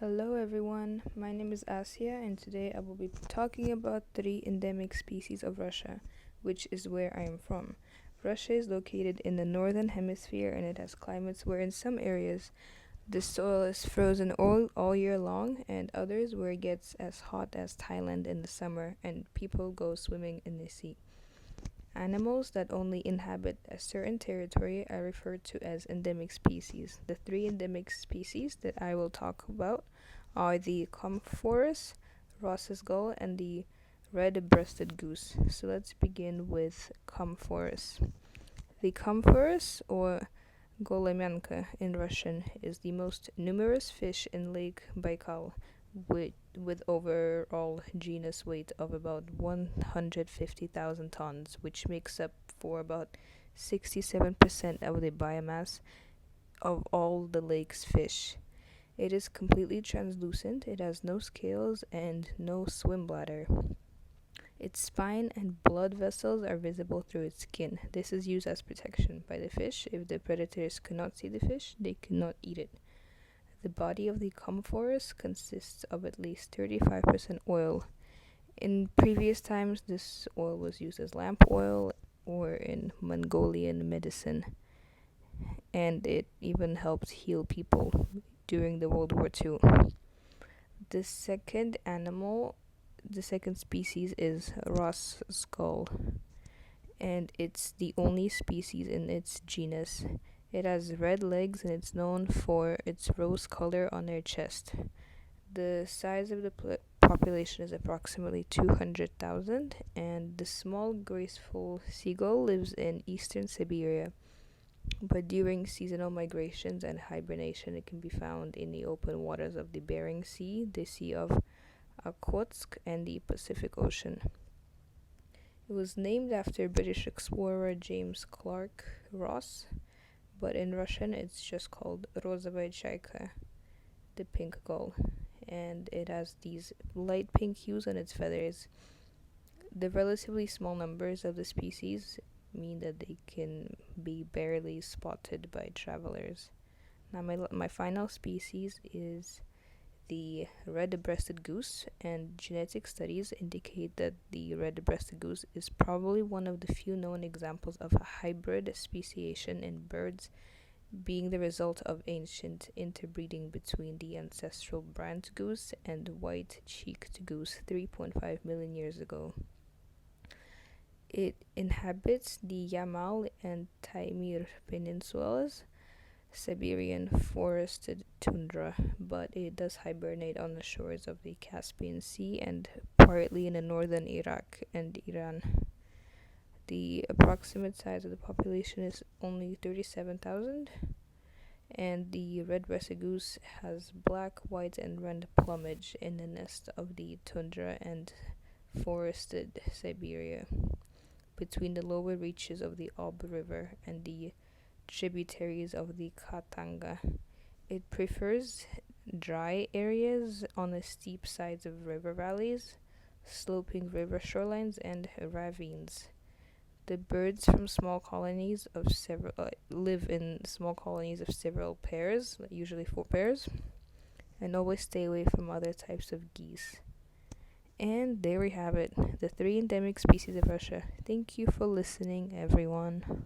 Hello everyone, my name is Asia and today I will be talking about three endemic species of Russia, which is where I am from. Russia is located in the northern hemisphere and it has climates where in some areas the soil is frozen all year long and others where it gets as hot as Thailand in the summer and people go swimming in the sea. Animals that only inhabit a certain territory are referred to as endemic species. The three endemic species that I will talk about are the Comphorus, Ross's gull, and the red-breasted goose. So let's begin with Comphorus. The Comphorus, or Golemyanka in Russian, is the most numerous fish in Lake Baikal, with overall genus weight of about 150,000 tons, which makes up for about 67% of the biomass of all the lake's fish. It is completely translucent, it has no scales and no swim bladder. Its spine and blood vessels are visible through its skin. This is used as protection by the fish. If the predators cannot see the fish, they cannot eat it. The body of the Comphorus consists of at least 35% oil. In previous times, this oil was used as lamp oil or in Mongolian medicine, and it even helped heal people during the World War II. The second animal, the second species is Ross skull, and it's the only species in its genus. It has red legs and it's known for its rose color on their chest. The size of the population is approximately 200,000, and the small, graceful seagull lives in eastern Siberia. But during seasonal migrations and hibernation, it can be found in the open waters of the Bering Sea, the Sea of Okhotsk, and the Pacific Ocean. It was named after British explorer James Clark Ross, but in Russian it's just called Rozovaya Chaika, the pink gull, and it has these light pink hues on its feathers. The relatively small numbers of the species mean that they can be barely spotted by travelers. Now, my final species is the red-breasted goose, and genetic studies indicate that the red-breasted goose is probably one of the few known examples of a hybrid speciation in birds, being the result of ancient interbreeding between the ancestral brant goose and white-cheeked goose 3.5 million years ago. It inhabits the Yamal and Taimyr peninsulas, Siberian forested tundra, but it does hibernate on the shores of the Caspian Sea and partly in the northern Iraq and Iran. The approximate size of the population is only 37,000, and the red-breasted goose has black, white, and red plumage in the nest of the tundra and forested Siberia, between the lower reaches of the Ob River and the tributaries of the Khatanga. It prefers dry areas on the steep sides of river valleys, sloping river shorelines, and ravines. The birds from small colonies of several live in small colonies of several pairs, usually 4 pairs, and always stay away from other types of geese. And there we have it, the three endemic species of Russia. Thank you for listening, everyone.